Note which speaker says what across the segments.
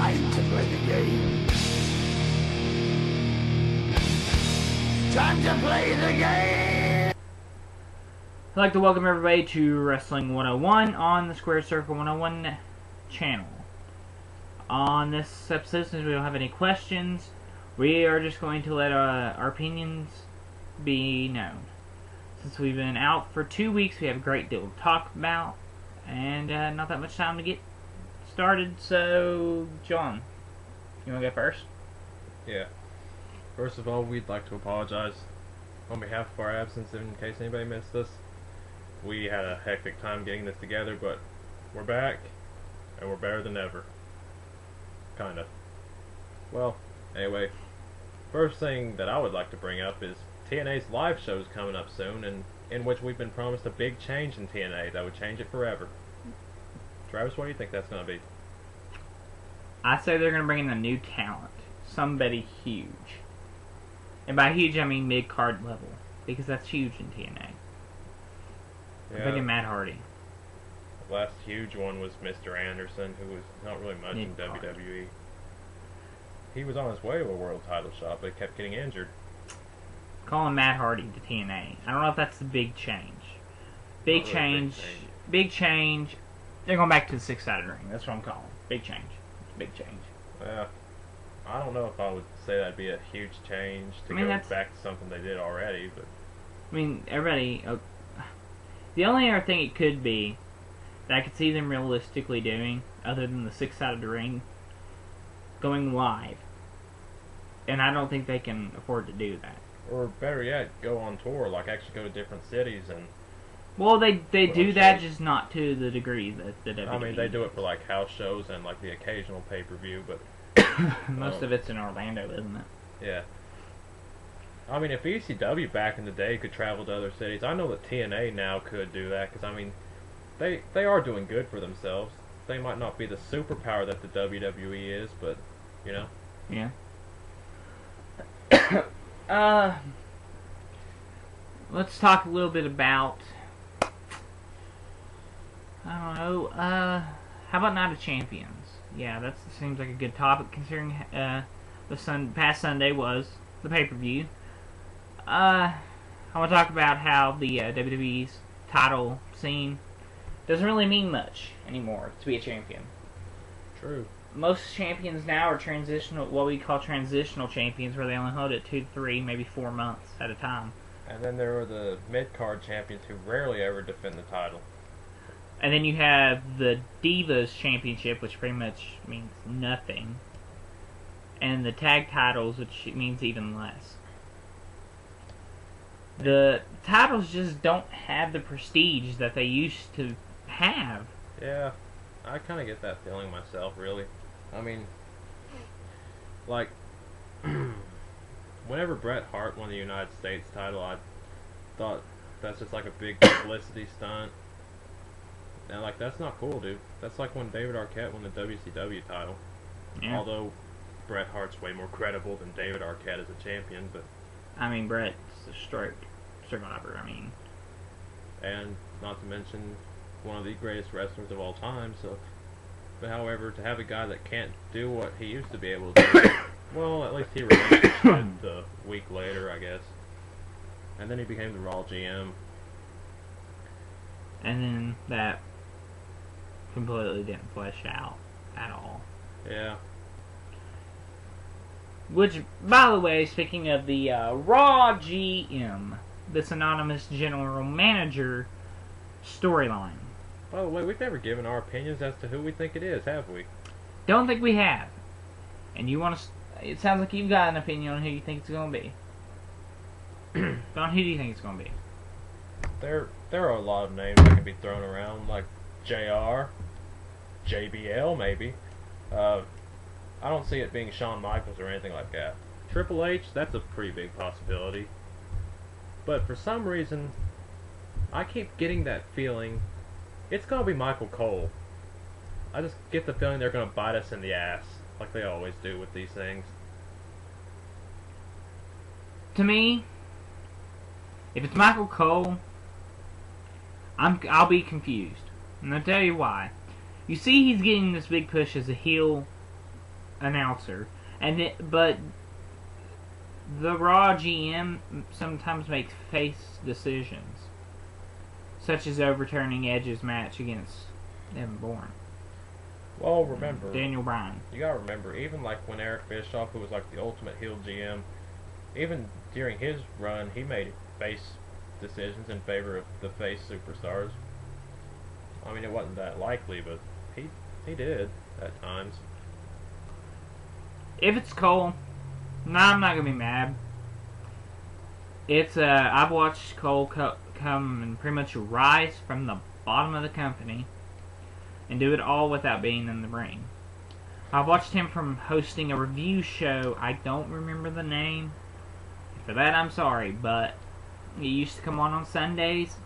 Speaker 1: Time to play the game. Time to play the game.
Speaker 2: I'd like to welcome everybody to Wrestling 101 on the Square Circle 101 channel. On this episode, since we don't have any questions, we are just going to let our opinions be known. Since we've been out for 2 weeks, we have a great deal to talk about, and not that much time to get started. So, John, you want to go first?
Speaker 3: Yeah. First of all, we'd like to apologize on behalf of our absence in case anybody missed us. We had a hectic time getting this together, but we're back, and we're better than ever. Kinda. Well, anyway, first thing that I would like to bring up is TNA's live show is coming up soon, and in which we've been promised a big change in TNA that would change it forever. Travis, what do you think that's going to be?
Speaker 2: I say they're going to bring in a new talent. Somebody huge. And by huge, I mean mid-card level. Because that's huge in TNA. I'm thinking Matt Hardy.
Speaker 3: The last huge one was Mr. Anderson, who was not really much in
Speaker 2: Mid-card.
Speaker 3: WWE. He was on his way to a world title shot, but he kept getting injured.
Speaker 2: Calling Matt Hardy to TNA. I don't know if that's the big change. Big
Speaker 3: Not really
Speaker 2: change. Big change. They're going back to the six-sided ring. That's what I'm calling. Big change. Big change.
Speaker 3: Well, I don't know if I would say that'd be a huge change to go back to something they did already, but
Speaker 2: I mean, everybody. The only other thing it could be that I could see them realistically doing, other than the six-sided ring, going live. And I don't think they can afford to do that.
Speaker 3: or better yet, go on tour, like actually go to different cities and.
Speaker 2: Well, they do that, just not to the degree that the WWE.
Speaker 3: I mean, they do it for like house shows and like the occasional pay-per-view, but
Speaker 2: most of it's in Orlando, isn't it?
Speaker 3: Yeah. I mean, if ECW back in the day could travel to other cities, I know that TNA now could do that, because I mean, they are doing good for themselves. They might not be the superpower that the WWE is, but you know.
Speaker 2: Yeah. Let's talk a little bit about. I don't know. How about Night of Champions? Yeah, that seems like a good topic considering past Sunday was the pay-per-view. I want to talk about how the WWE's title scene doesn't really mean much anymore to be a champion.
Speaker 3: True.
Speaker 2: Most champions now are transitional, what we call transitional champions, where they only hold it 2 to 3, maybe 4 months at a time.
Speaker 3: And then there are the mid-card champions who rarely ever defend the title.
Speaker 2: And then you have the Divas Championship, which pretty much means nothing. And the tag titles, which means even less. The titles just don't have the prestige that they used to have.
Speaker 3: Yeah, I kind of get that feeling myself, really. I mean, like, whenever Bret Hart won the United States title, I thought that's just like a big publicity stunt. And, like, that's not cool, dude. That's like when David Arquette won the WCW title.
Speaker 2: Yeah.
Speaker 3: Although, Bret Hart's way more credible than David Arquette as a champion, but.
Speaker 2: I mean, Bret's a survivor, I mean.
Speaker 3: And, not to mention, one of the greatest wrestlers of all time, so. But, however, to have a guy that can't do what he used to be able to do, well, at least he relinquished it a week later, I guess. And then he became the Raw GM.
Speaker 2: And then that completely didn't flesh out at all.
Speaker 3: Yeah.
Speaker 2: Which, by the way, speaking of the Raw GM, this anonymous general manager storyline.
Speaker 3: By the way, we've never given our opinions as to who we think it is, have we?
Speaker 2: Don't think we have. And you want to... It sounds like you've got an opinion on who you think it's going to be. Don, who do you think it's going to be?
Speaker 3: There are a lot of names that can be thrown around, like JR, JBL, maybe. I don't see it being Shawn Michaels or anything like that. Triple H, that's a pretty big possibility. But for some reason, I keep getting that feeling it's going to be Michael Cole. I just get the feeling they're going to bite us in the ass, like they always do with these things.
Speaker 2: To me, if it's Michael Cole, I'll be confused. And I'll tell you why. You see he's getting this big push as a heel announcer, but the Raw GM sometimes makes face decisions, such as overturning Edge's match against Evan Bourne.
Speaker 3: Well, remember,
Speaker 2: Daniel Bryan.
Speaker 3: you gotta remember, even like when Eric Bischoff, who was like the ultimate heel GM, even during his run, he made face decisions in favor of the face superstars. I mean, it wasn't that likely, but he did at times.
Speaker 2: If it's Cole, I'm not gonna be mad. It's I've watched Cole come and pretty much rise from the bottom of the company and do it all without being in the ring. I've watched him from hosting a review show. I don't remember the name. For that, I'm sorry, but he used to come on Sundays,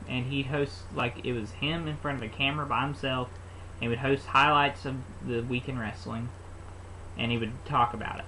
Speaker 2: and he'd host, like, it was him in front of a camera by himself, and he would host highlights of the week in wrestling, and he would talk about it.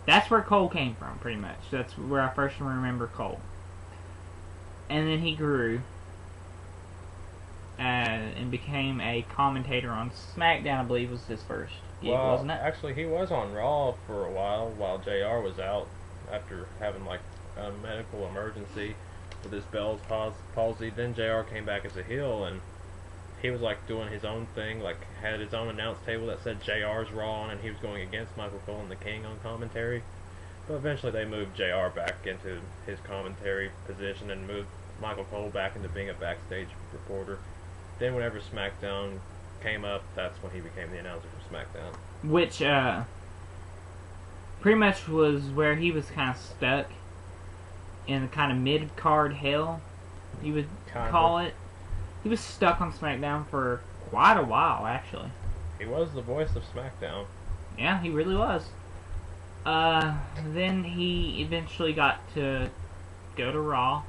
Speaker 2: That's where Cole came from, pretty much. That's where I first remember Cole. And then he grew and became a commentator on SmackDown, I believe was his first gig, wasn't it?
Speaker 3: Actually, he was on Raw for a while JR was out after having like a medical emergency with his Bell's palsy. Then JR came back as a heel, and he was like doing his own thing, like had his own announce table that said JR's Raw on, and he was going against Michael Cole and the King on commentary. But eventually they moved JR back into his commentary position and moved Michael Cole back into being a backstage reporter. Then whenever SmackDown came up, that's when he became the announcer for SmackDown.
Speaker 2: Which, pretty much was where he was kind of stuck in the kind of mid-card hell, you would call it. He was stuck on SmackDown for quite a while, actually.
Speaker 3: He was the voice of SmackDown.
Speaker 2: Yeah, he really was. Then he eventually got to go to Raw.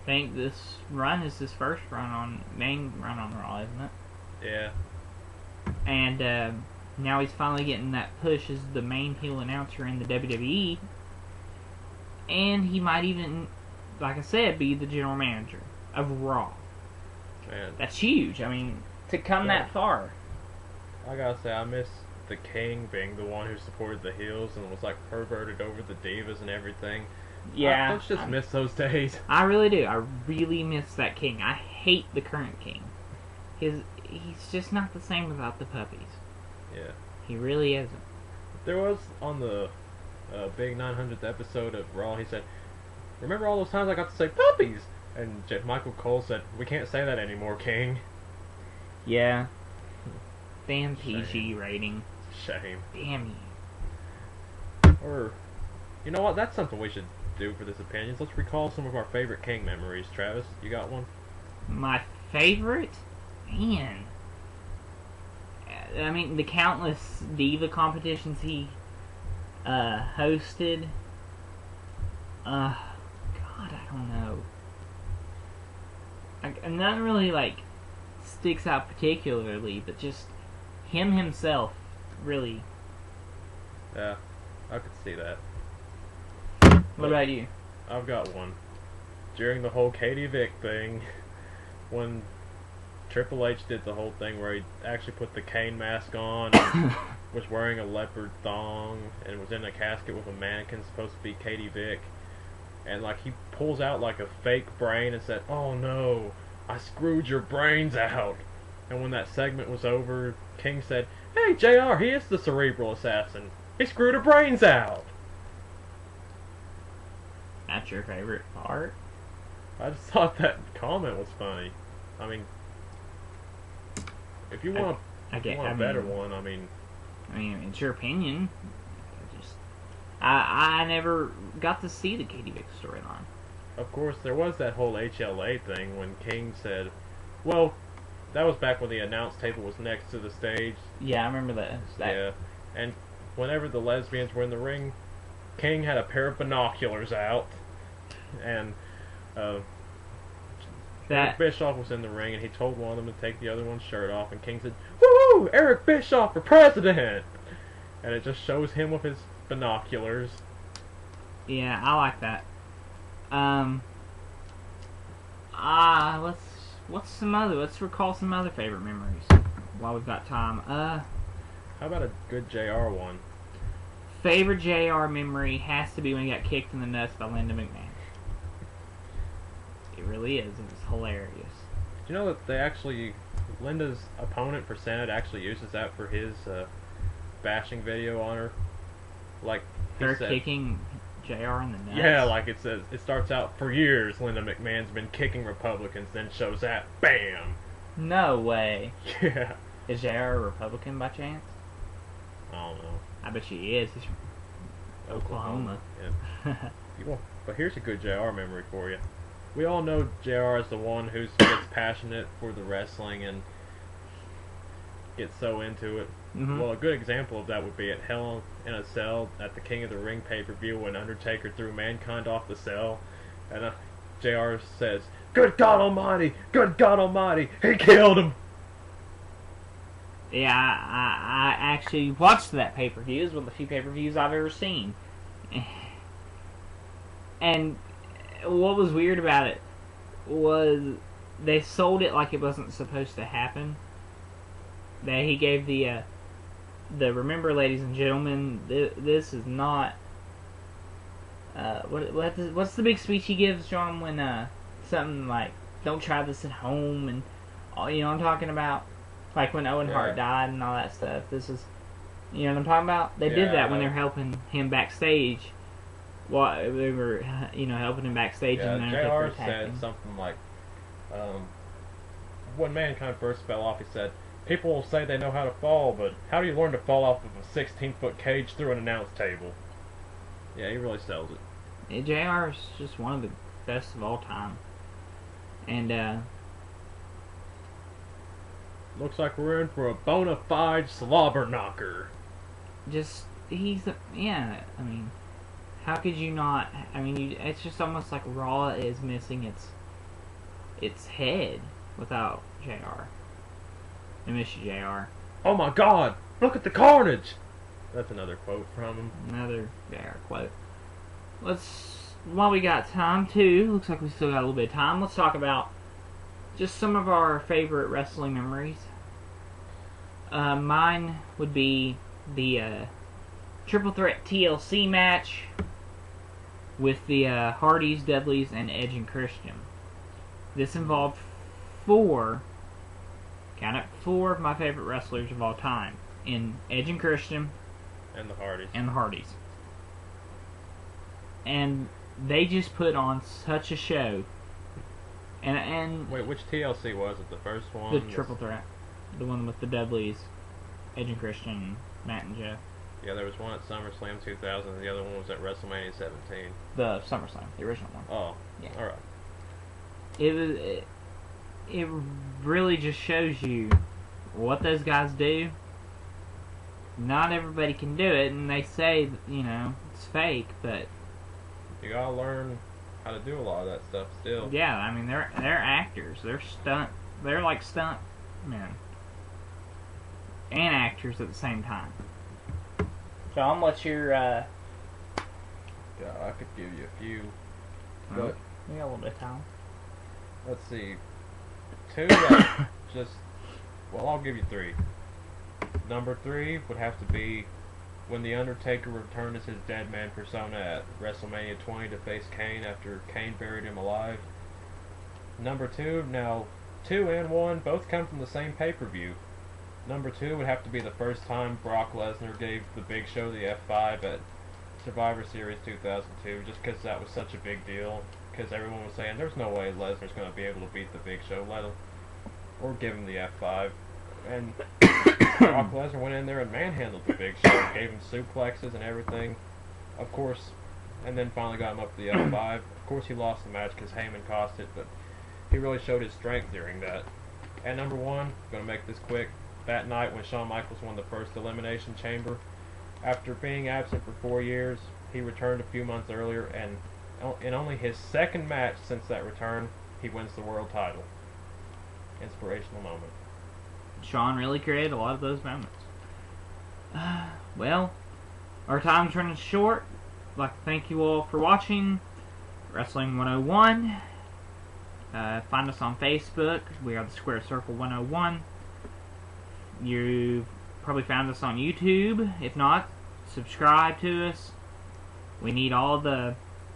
Speaker 2: I think this run is his first main run on Raw, isn't it?
Speaker 3: Yeah.
Speaker 2: And now he's finally getting that push as the main heel announcer in the WWE. And he might even, like I said, be the general manager of Raw.
Speaker 3: Man,
Speaker 2: that's huge. I mean, to come that far.
Speaker 3: I gotta say, I miss the King being the one who supported the heels and was like perverted over the divas and everything.
Speaker 2: Yeah.
Speaker 3: Let's just miss those days.
Speaker 2: I really do. I really miss that King. I hate the current King. He's just not the same without the puppies.
Speaker 3: Yeah.
Speaker 2: He really isn't.
Speaker 3: There was, on the big 900th episode of Raw, he said, "Remember all those times I got to say puppies?" And Michael Cole said, "We can't say that anymore, King."
Speaker 2: Yeah. Damn PG rating.
Speaker 3: Shame.
Speaker 2: Damn you.
Speaker 3: Or, you know what? That's something we should do for this opinions. Let's recall some of our favorite King memories. Travis, you got one?
Speaker 2: My favorite? Man. I mean, the countless diva competitions he hosted. God, I don't know. Nothing really, like, sticks out particularly, but just him himself, really.
Speaker 3: Yeah, I could see that.
Speaker 2: What about you?
Speaker 3: I've got one. During the whole Katie Vick thing, when Triple H did the whole thing where he actually put the Kane mask on, and was wearing a leopard thong, and was in a casket with a mannequin supposed to be Katie Vick, and like he pulls out like a fake brain and said, "Oh no, I screwed your brains out." And when that segment was over, King said, "Hey JR, he is the cerebral assassin. He screwed her brains out."
Speaker 2: That's your favorite part?
Speaker 3: I just thought that comment was funny. I mean, if you want a better one, I mean,
Speaker 2: it's your opinion. I never got to see the Katie Vick storyline.
Speaker 3: Of course, there was that whole HLA thing when King said, well, that was back when the announce table was next to the stage.
Speaker 2: Yeah, I remember that.
Speaker 3: Yeah, and whenever the lesbians were in the ring, King had a pair of binoculars out, and Eric Bischoff was in the ring, and he told one of them to take the other one's shirt off, and King said, "Woo! Eric Bischoff for president!" And it just shows him with his binoculars.
Speaker 2: Yeah, I like that. Let's recall some other favorite memories while we've got time.
Speaker 3: How about a good JR one?
Speaker 2: Favorite JR memory has to be when he got kicked in the nuts by Linda McMahon. It really is. It was hilarious.
Speaker 3: Do you know that they actually, Linda's opponent for Senate actually uses that for his bashing video on her? Like,
Speaker 2: Her kicking JR in the nuts?
Speaker 3: yeah, like it says, it starts out, for years Linda McMahon's been kicking Republicans, then shows that, BAM!
Speaker 2: No way.
Speaker 3: Yeah.
Speaker 2: Is JR a Republican by chance?
Speaker 3: I don't know.
Speaker 2: I bet she is. He's from Oklahoma.
Speaker 3: Yeah. But here's a good JR memory for you. We all know JR is the one who gets passionate for the wrestling and gets so into it.
Speaker 2: Mm-hmm.
Speaker 3: Well, a good example of that would be at Hell in a Cell at the King of the Ring pay-per-view when Undertaker threw Mankind off the cell, and JR says, "Good God Almighty! Good God Almighty! He killed him!"
Speaker 2: Yeah, I actually watched that pay-per-view. It's one of the few pay-per-views I've ever seen. And what was weird about it was they sold it like it wasn't supposed to happen. That he gave the remember, ladies and gentlemen, this is not what's the big speech he gives, John, when something like, don't try this at home, and you know what I'm talking about, like when Owen Hart died and all that stuff. This is, you know what I'm talking about. They did that when they were helping him backstage. Well, they were, you know, helping him backstage.
Speaker 3: Yeah,
Speaker 2: and
Speaker 3: JR said something like, when Mankind first fell off, he said, "People will say they know how to fall, but how do you learn to fall off of a 16-foot cage through an announce table?" Yeah, he really sells it.
Speaker 2: Yeah, JR is just one of the best of all time. And,
Speaker 3: looks like we're in for a bona fide slobber knocker.
Speaker 2: Yeah, I mean, how could you not? I mean, it's just almost like Raw is missing its head without JR. I miss you, JR.
Speaker 3: Oh my God! Look at the carnage! That's another quote from him.
Speaker 2: Another JR quote. While we got time too, looks like we still got a little bit of time, let's talk about just some of our favorite wrestling memories. Mine would be the Triple Threat TLC match with the Hardys, Dudleys, and Edge and Christian. This involved four of my favorite wrestlers of all time in Edge and Christian
Speaker 3: and the Hardys.
Speaker 2: And they just put on such a show. And
Speaker 3: wait, which TLC was it? The first one?
Speaker 2: The Triple Threat. The one with the Dudleys, Edge and Christian, Matt and Jeff.
Speaker 3: Yeah, there was one at SummerSlam 2000, and the other one was at WrestleMania 17.
Speaker 2: The SummerSlam, the original one.
Speaker 3: Oh,
Speaker 2: yeah.
Speaker 3: Alright.
Speaker 2: It really just shows you what those guys do. Not everybody can do it, and they say, you know, it's fake, but
Speaker 3: you gotta learn how to do a lot of that stuff still.
Speaker 2: Yeah, I mean, they're actors. They're like stunt men. And actors at the same time. John, what's your,
Speaker 3: Yeah, I could give you a few, but
Speaker 2: we got a little bit of time.
Speaker 3: Let's see. Two that I'll give you three. Number 3 would have to be when The Undertaker returned as his dead man persona at WrestleMania 20 to face Kane after Kane buried him alive. Number 2, now 2 and 1 both come from the same pay-per-view. Number 2 would have to be the first time Brock Lesnar gave the Big Show the F5 at Survivor Series 2002, just because that was such a big deal. Because everyone was saying, there's no way Lesnar's going to be able to beat the Big Show, or give him the F5. And Brock Lesnar went in there and manhandled the Big Show, gave him suplexes and everything, of course, and then finally got him up to the F5. Of course, he lost the match because Heyman cost it, but he really showed his strength during that. And number 1, going to make this quick, that night when Shawn Michaels won the first Elimination Chamber, after being absent for 4 years, he returned a few months earlier, and in only his second match since that return, he wins the world title. Inspirational moment.
Speaker 2: Shawn really created a lot of those moments. Well, our time's running short. I'd like to thank you all for watching Wrestling 101. Find us on Facebook. We are the Square Circle 101. You've probably found us on YouTube. If not, subscribe to us. We need all the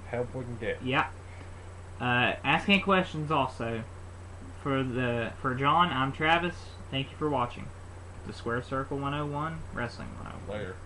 Speaker 3: Help we can get.
Speaker 2: yeah. Ask any questions also. For John, I'm Travis. Thank you for watching the Square Circle 101 Wrestling 101.
Speaker 3: Later.